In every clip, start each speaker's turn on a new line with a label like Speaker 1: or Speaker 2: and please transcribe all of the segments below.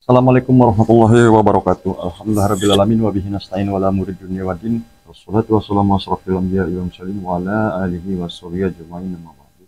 Speaker 1: Assalamualaikum warahmatullahi wabarakatuh. Alhamdulillahirrahmanirrahim wa bihi nasta'in wa la murid dunya wa din. Wassalatu wassalamu asrafil anbiya wal mursalin wa ala alihi washabihi ajmain amma ba'du.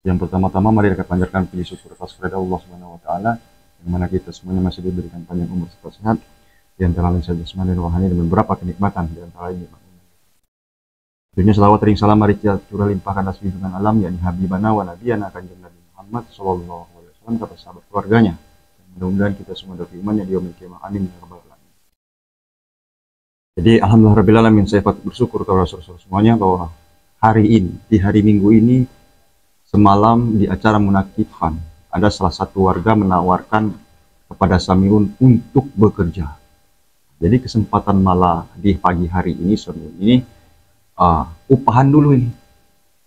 Speaker 1: Yang pertama-tama mari kita panjatkan puji syukur atas kepada Allah Subhanahu wa taala yang mana kita semuanya masih diberikan panjang umur serta sehat di antara lain saja jasmani dan rohani dan beberapa kenikmatan di antara lain nikmat. Dunia selawat ring salam mari kita curah limpahkan atas junjungan alam yakni habibana wa nabiyana kanjeng Nabi Muhammad sallallahu alaihi wasallam kepada sahabat keluarganya. Mudah-mudahan kita semua dapat iman yang yaumil qiyamah. Amin ya rabbal alamin. Jadi alhamdulillah rabbil alamin, saya patut bersyukur kepada saudara semuanya bahwa hari ini, di hari Minggu ini, semalam di acara Munakifan ada salah satu warga menawarkan kepada Samiun untuk bekerja. Jadi kesempatan malah di pagi hari ini, Samiun ini upahan dulu ini.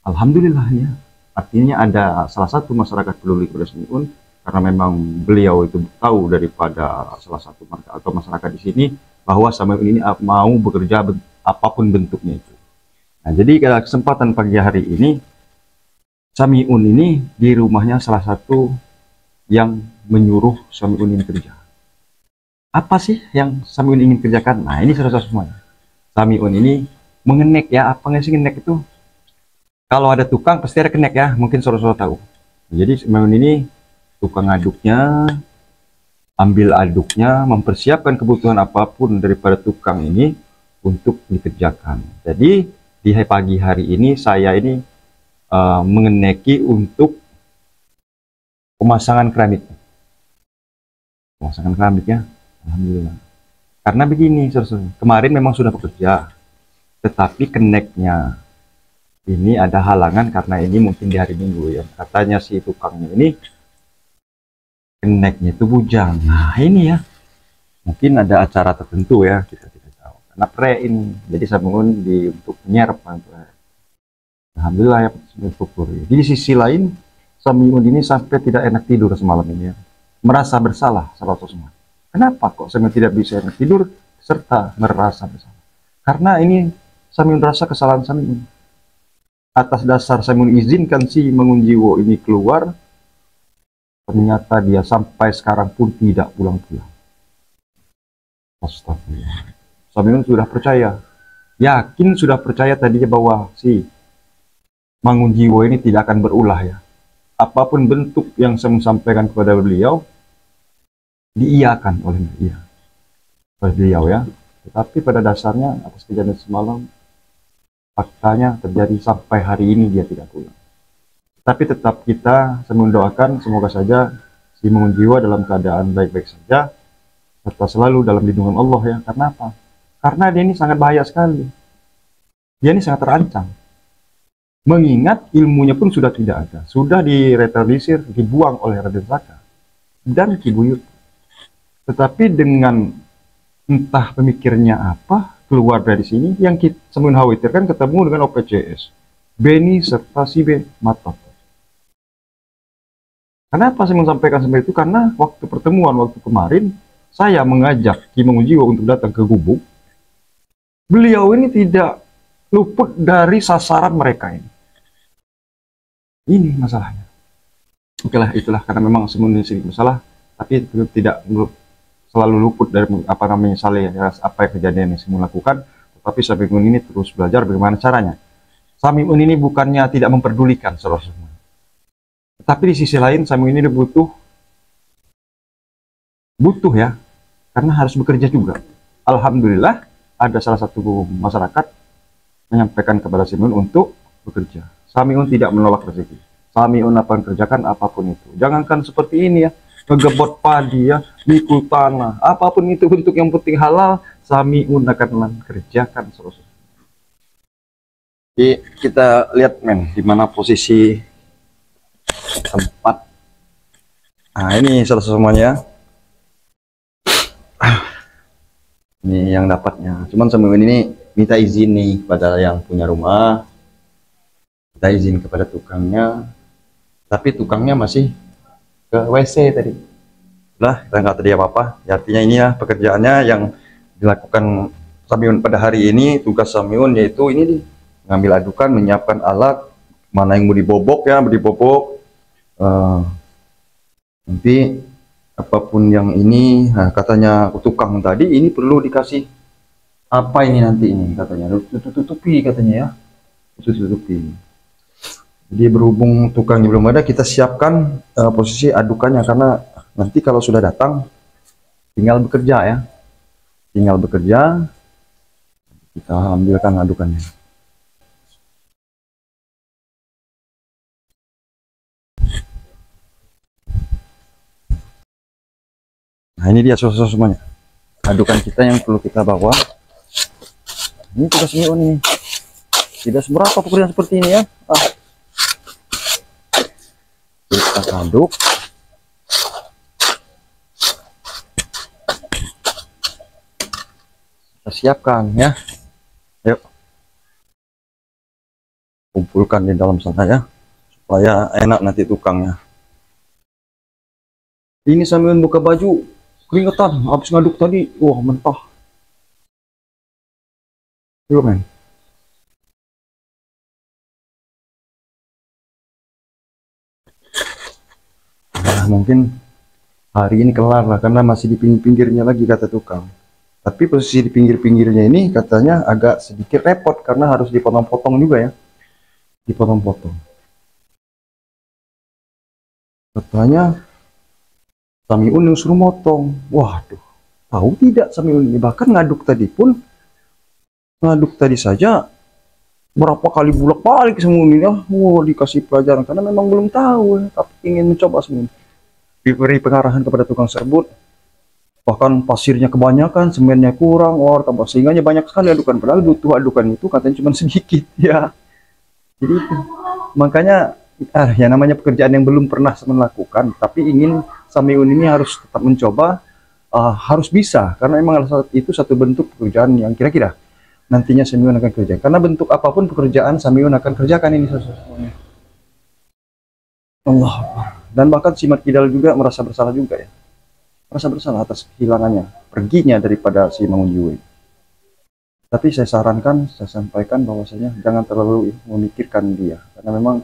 Speaker 1: Alhamdulillah ya. Artinya ada salah satu masyarakat peduli kepada Samiun, karena memang beliau itu tahu daripada salah satu marga atau masyarakat di sini bahwa Samiun ini mau bekerja apapun bentuknya itu. Nah, jadi pada kesempatan pagi hari ini Samiun ini di rumahnya salah satu yang menyuruh Samiun ini kerja. Apa sih yang Samiun ingin kerjakan? Nah, ini saudara semuanya. Samiun ini mengenek ya, apa nggak sih ngenek itu? Kalau ada tukang pasti ada kenek ya, mungkin saudara tahu. Jadi Samiun ini tukang aduknya, ambil aduknya, mempersiapkan kebutuhan apapun daripada tukang ini untuk dikerjakan. Jadi di pagi hari ini saya ini mengeneki untuk pemasangan keramik. Pemasangan keramiknya, alhamdulillah. Karena begini, kemarin memang sudah bekerja, tetapi keneknya ini ada halangan karena ini mungkin di hari Minggu ya. Katanya si tukangnya ini keneknya itu bujang. Nah ini ya, mungkin ada acara tertentu ya, kita tidak tahu. Karena pre ini, jadi saya bangun untuk nyerap. Alhamdulillah ya, syukur. Di sisi lain, Samiun ini sampai tidak enak tidur semalam ini ya. Merasa bersalah salah satu semua. Kenapa kok Samiun tidak bisa enak tidur serta merasa bersalah? Karena ini Samiun rasa kesalahan Samiun. Atas dasar Samiun izinkan si Mangunjiwo ini keluar, ternyata dia sampai sekarang pun tidak pulang-pulang. Astagfirullah. Samiun sudah percaya, yakin sudah percaya tadinya bahwa si Mangunjiwo ini tidak akan berulah ya. Apapun bentuk yang saya sampaikan kepada beliau, diiyakan oleh beliau ya. Tetapi pada dasarnya atas kejadian semalam, faktanya terjadi sampai hari ini dia tidak pulang. Tapi tetap kita mendoakan semoga saja si Mangunjiwo dalam keadaan baik-baik saja serta selalu dalam lindungan Allah ya. Karena apa? Karena dia ini sangat bahaya sekali. Dia ini sangat terancam. Mengingat ilmunya pun sudah tidak ada. Sudah direalisir, dibuang oleh Raden Saka dan Ki Buyut. Tetapi dengan entah pemikirnya apa, keluar dari sini, yang kita khawatirkan ketemu dengan OPCS. Beni serta si B Matot. Kenapa saya menyampaikan seperti itu? Karena waktu pertemuan waktu kemarin saya mengajak Ki Mangunjiwo untuk datang ke gubuk. Beliau ini tidak luput dari sasaran mereka ini. Ini masalahnya. Oke lah, itulah karena memang semuanya sedikit masalah, tapi tidak selalu luput dari apa namanya apa yang kejadian yang saya lakukan. Tetapi Samiun ini terus belajar bagaimana caranya. Samiun ini bukannya tidak memperdulikan saudara semua. Tapi di sisi lain Samiun ini butuh ya, karena harus bekerja juga. Alhamdulillah ada salah satu masyarakat menyampaikan kepada Samiun untuk bekerja. Samiun tidak menolak rezeki. Samiun akan kerjakan apapun itu. Jangankan seperti ini ya, ngegebot padi ya, mikul tanah, apapun itu bentuk yang penting halal, Samiun akan kerjakan. Jadi kita lihat di mana posisi tempat. Nah ini semuanya. Ini yang dapatnya. Cuman Samiun ini minta izin nih pada yang punya rumah, minta izin kepada tukangnya. Tapi tukangnya masih ke WC tadi. Lah kita nggak tadi apa-apa. Artinya ini ya pekerjaannya yang dilakukan Samiun pada hari ini. Tugas Samiun yaitu ini ngambil adukan, menyiapkan alat, mana yang mau dibobok ya, dibobok. Nanti apapun yang ini. Nah, katanya tukang tadi ini perlu dikasih apa ini nanti ini katanya tutupi katanya ya, tutupi. Jadi berhubung tukangnya belum ada, kita siapkan posisi adukannya, karena nanti kalau sudah datang tinggal bekerja ya, tinggal bekerja, kita ambilkan adukannya. Nah ini dia sosok semuanya, adukan kita yang perlu kita bawa. Ini tugas Mio nih, tidak seberapa pekerjaan seperti ini ya. Kita aduk, kita siapkan ya. Yuk, kumpulkan di dalam sana ya, supaya enak nanti tukangnya. Ini sambil buka baju keringetan habis ngaduk tadi, wah mentah. Yuk men. Nah, mungkin hari ini kelar lah, karena masih di pinggir-pinggirnya lagi kata tukang. Tapi posisi di pinggir-pinggirnya ini katanya agak sedikit repot, karena harus dipotong-potong juga ya, dipotong-potong. Katanya Samiun yang suruh motong. Waduh, tahu tidak Samiun ini, bahkan ngaduk tadi pun, ngaduk tadi saja berapa kali bolak-balik Samiun ini ya. Wah, dikasih pelajaran karena memang belum tahu ya, tapi ingin mencoba Samiun. Diberi pengarahan kepada tukang serbut, bahkan pasirnya kebanyakan, semennya kurang, wah tambah sehingganya banyak sekali adukan, padahal butuh adukan itu katanya cuma sedikit ya. Jadi itu makanya yang namanya pekerjaan yang belum pernah Samiun lakukan, tapi ingin Samiun ini harus tetap mencoba, harus bisa, karena memang itu satu bentuk pekerjaan yang kira-kira nantinya Samiun akan kerjakan, karena bentuk apapun pekerjaan Samiun akan kerjakan ini semuanya. Allah. Dan bahkan si Mat Kidal juga merasa bersalah juga ya, merasa bersalah atas kehilangannya, perginya daripada si Mangun Jiwo. Tapi saya sarankan, saya sampaikan bahwasanya jangan terlalu memikirkan dia, karena memang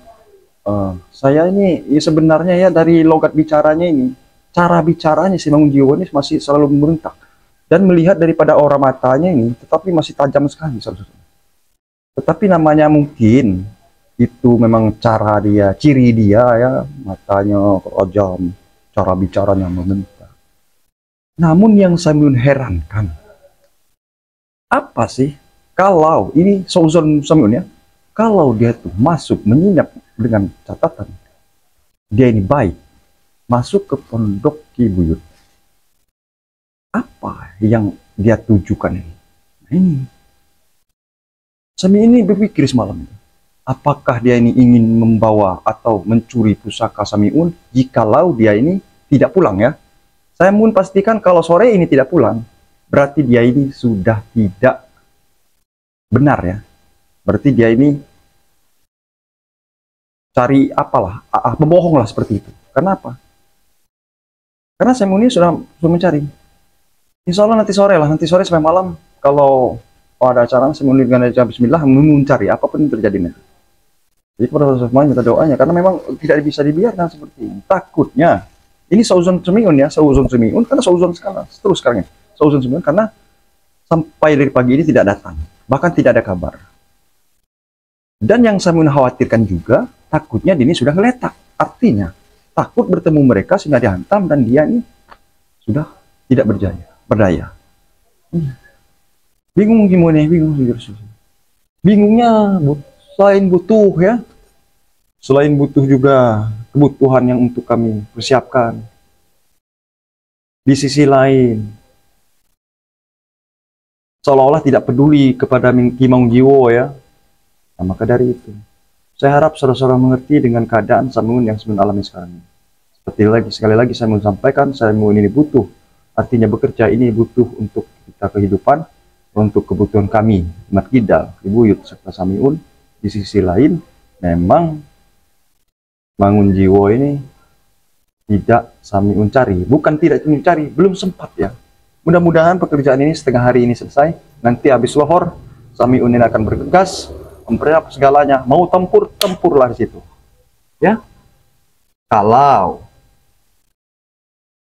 Speaker 1: saya ini ya sebenarnya ya, dari logat bicaranya ini, cara bicaranya si Mangun Jiwo ini masih selalu memberontak, dan melihat daripada aura matanya ini, tetapi masih tajam sekali. Tetapi namanya mungkin itu memang cara dia, ciri dia ya, matanya tajam, cara bicaranya membentak. Namun yang Samiun herankan, apa sih kalau ini Souzon Samiun ya, kalau dia tuh masuk menginap dengan catatan dia ini baik, masuk ke pondok Ki Buyut, apa yang dia tujukan ini? Nah, ini Samiun ini berpikir semalam, apakah dia ini ingin membawa atau mencuri pusaka Samiun jikalau dia ini tidak pulang ya. Saya pun pastikan kalau sore ini tidak pulang, berarti dia ini sudah tidak benar ya, berarti dia ini cari apalah, membohong lah seperti itu. Kenapa? Karena Samiun ini sudah mencari. Insya Allah nanti sore lah, nanti sore sampai malam, kalau ada acara Samiun dengan acara Bismillah mencari apapun yang terjadi nanti. Jadi kepada semuanya minta doanya, karena memang tidak bisa dibiarkan seperti ini. Takutnya ini Souzon Samiun ya, Souzon Samiun, karena Souzon sekarang ya, Souzon Samiun, karena sampai dari pagi ini tidak datang, bahkan tidak ada kabar. Dan yang Samiun khawatirkan juga, takutnya Dini sudah ngeletak, artinya takut bertemu mereka sehingga dihantam dan dia ini sudah tidak berdaya. Bingung gimana, bingungnya selain butuh ya, selain butuh juga kebutuhan yang untuk kami persiapkan. Di sisi lain, seolah-olah tidak peduli kepada Ki Mangun Jiwo ya. Nah, maka dari itu, saya harap saudara-saudara mengerti dengan keadaan Samiun yang Samiun alami sekarang ini. Sekali lagi saya mau sampaikan, Samiun ini butuh, artinya bekerja ini butuh untuk kita kehidupan, untuk kebutuhan kami, Mat Kidal, Ibu Yud, serta Samiun. Di sisi lain, memang Mangun Jiwo ini tidak Samiun cari, bukan tidak mencari, belum sempat ya. Mudah-mudahan pekerjaan ini setengah hari ini selesai, nanti habis lohor, Samiun ini akan bergegas, mempersiapkan segalanya, mau tempurlah di situ. Ya, kalau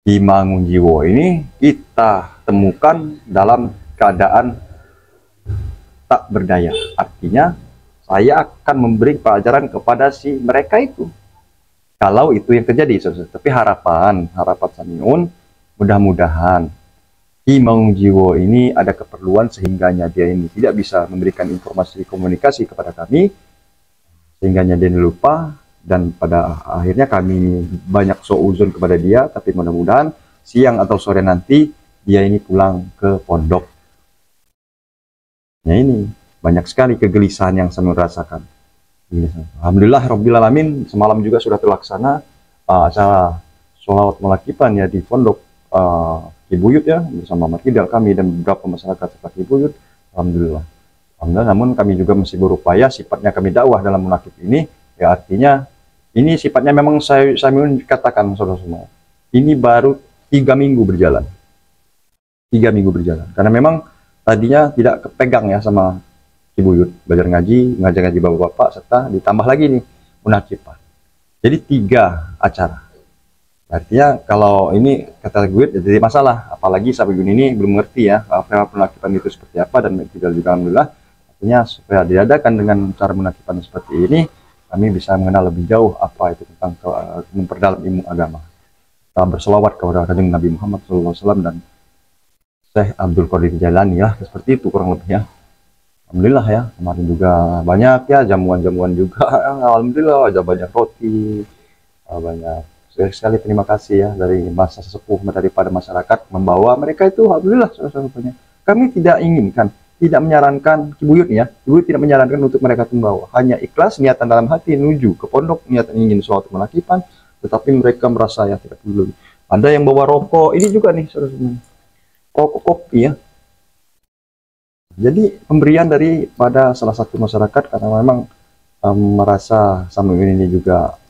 Speaker 1: Ki Mangunjiwo ini kita temukan dalam keadaan tak berdaya. Artinya saya akan memberi pelajaran kepada si mereka itu. Kalau itu yang terjadi, saudara. Tapi harapan Samiun, mudah-mudahan Ki Mangunjiwo ini ada keperluan sehingganya dia ini tidak bisa memberikan informasi komunikasi kepada kami, sehingganya dia lupa, dan pada akhirnya kami banyak seuzon kepada dia. Tapi mudah-mudahan siang atau sore nanti dia ini pulang ke pondok. Nah, ini banyak sekali kegelisahan yang saya rasakan. Alhamdulillah Rabbil Alamin, semalam juga sudah terlaksana acara sholawat melakipan ya di pondok Kibuyut ya, bersama Markidal kami dan beberapa masyarakat seperti Kibuyut. Alhamdulillah. Namun kami juga masih berupaya, sifatnya kami dakwah dalam munakib ini ya, artinya ini sifatnya memang saya katakan saudara semua, ini baru 3 minggu berjalan. 3 minggu berjalan karena memang tadinya tidak kepegang ya sama Kibuyut, belajar ngaji bapak-bapak, serta ditambah lagi nih munakipan. Jadi 3 acara. Artinya kalau ini kata gue jadi masalah, apalagi sampai ini belum ngerti ya apa munakipan itu seperti apa, dan tidak juga alhamdulillah. Artinya supaya diadakan dengan cara munakipan seperti ini, kami bisa mengenal lebih jauh apa itu tentang memperdalam ilmu agama. Kita berselawat kepada Kanjeng Nabi Muhammad SAW dan Syekh Abdul Qadir Jailani ya, seperti itu kurang lebih ya. Alhamdulillah ya, kemarin juga banyak ya jamuan-jamuan juga. Alhamdulillah ada banyak roti, banyak sekali terima kasih ya dari masa sesepuh daripada masyarakat membawa mereka itu. Alhamdulillah saudara-saudaranya. Kami tidak inginkan, tidak menyarankan Kibuyut ya, Kibuyut tidak menyarankan untuk mereka membawa. Hanya ikhlas niatan dalam hati menuju ke pondok, niatan ingin suatu munakipan, tetapi mereka merasa ya tidak perlu. Ada yang bawa rokok, ini juga nih saudara-saudaranya, rokok kopi ya. Jadi pemberian daripada salah satu masyarakat karena memang merasa Samuel ini juga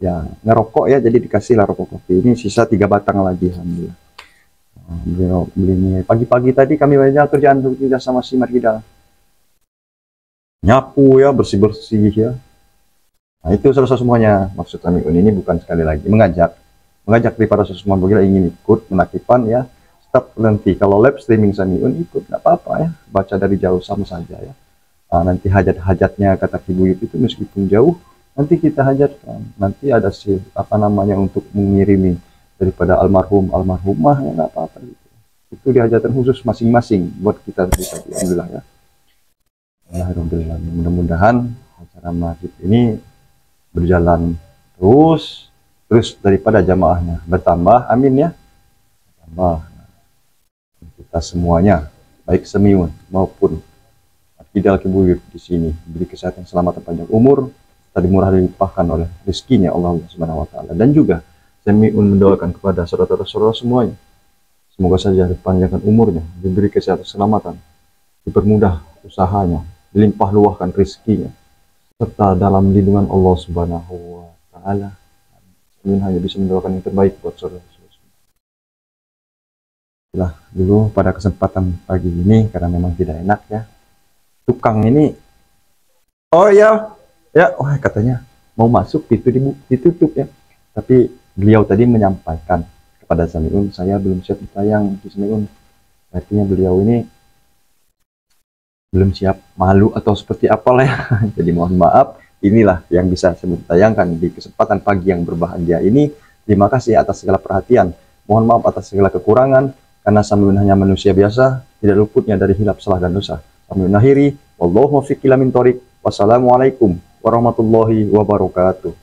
Speaker 1: ya ngerokok ya, jadi dikasihlah rokok kopi ini, sisa 3 batang lagi. Alhamdulillah. Beli pagi-pagi tadi kami banyak kerjaan juga sama si Markidal, nyapu ya, bersih-bersih ya. Nah itu selesai semuanya. Maksud kami ini bukan sekali lagi mengajak daripada semua bagi ingin ikut menakipan ya. Tetap nanti kalau live streaming Samiun ikut nggak apa-apa ya, baca dari jauh sama saja ya. Nanti hajat-hajatnya kata Kibuyut itu meskipun jauh nanti kita hajatkan, nanti ada si apa namanya untuk mengirimi daripada almarhumah ya, nggak apa-apa gitu. Itu dihajatan khusus masing-masing buat kita bisa. Alhamdulillah ya. Alhamdulillah, mudah-mudahan acara maghrib ini berjalan terus daripada jamaahnya bertambah, amin ya. Bertambah. Kita semuanya, baik Samiun maupun Markidal Kibuyut di sini diberi kesehatan, selamatan, panjang umur, tadi murah dilimpahkan oleh rezekinya Allah Subhanahu wa taala. Dan juga Samiun mendoakan kepada saudara-saudara semuanya, semoga saja dipanjangkan umurnya, diberi kesehatan, selamatan, dipermudah usahanya, dilimpah luahkan rezekinya, serta dalam lindungan Allah Subhanahu wa taala. Samiun hanya bisa mendoakan yang terbaik buat saudara. Lah dulu pada kesempatan pagi ini karena memang tidak enak ya, tukang ini oh ya wah katanya mau masuk itu ditutup ya, tapi beliau tadi menyampaikan kepada Samiun, saya belum siap ditayang di Samiun, artinya beliau ini belum siap, malu atau seperti apalah ya. Jadi mohon maaf, inilah yang bisa saya tayangkan di kesempatan pagi yang berbahagia ini. Terima kasih atas segala perhatian, mohon maaf atas segala kekurangan, karena Samiun hanya manusia biasa, tidak luputnya dari hilap, salah dan dosa. Samiun akhiri, wallahu muwaffiq ila min thoriq. Wassalamualaikum warahmatullahi wabarakatuh.